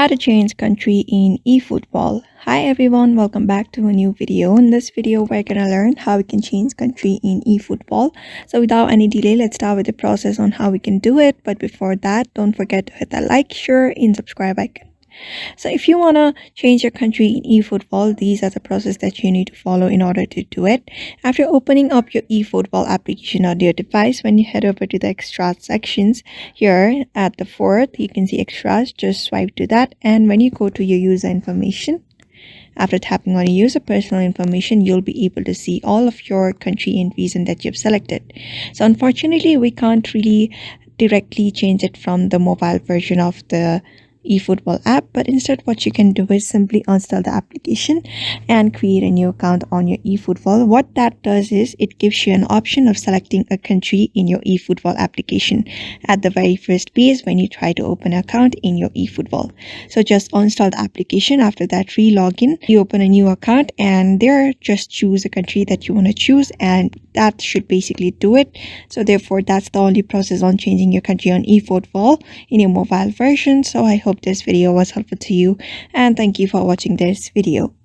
How to change country in eFootball. Hi everyone, welcome back to a new video. In this video, we're gonna learn how we can change country in eFootball. So without any delay, let's start with the process on how we can do it. But before that, don't forget to hit that like, share, and subscribe icon. So if you want to change your country in eFootball, these are the process that you need to follow in order to do it. After opening up your eFootball application on your device, when you head over to the extras sections here at the fourth, you can see extras. Just swipe to that, and when you go to your user information, after tapping on user personal information, you'll be able to see all of your country and region that you've selected. So unfortunately, we can't really directly change it from the mobile version of the eFootball app, but instead what you can do is simply install the application and create a new account on your eFootball. What that does is it gives you an option of selecting a country in your eFootball application at the very first page when you try to open an account in your eFootball. So just install the application. After that, re-log in, you open a new account, and there just choose a country that you want to choose, and that should basically do it. So therefore, that's the only process on changing your country on eFootball in your mobile version. So I hope this video was helpful to you, and thank you for watching this video.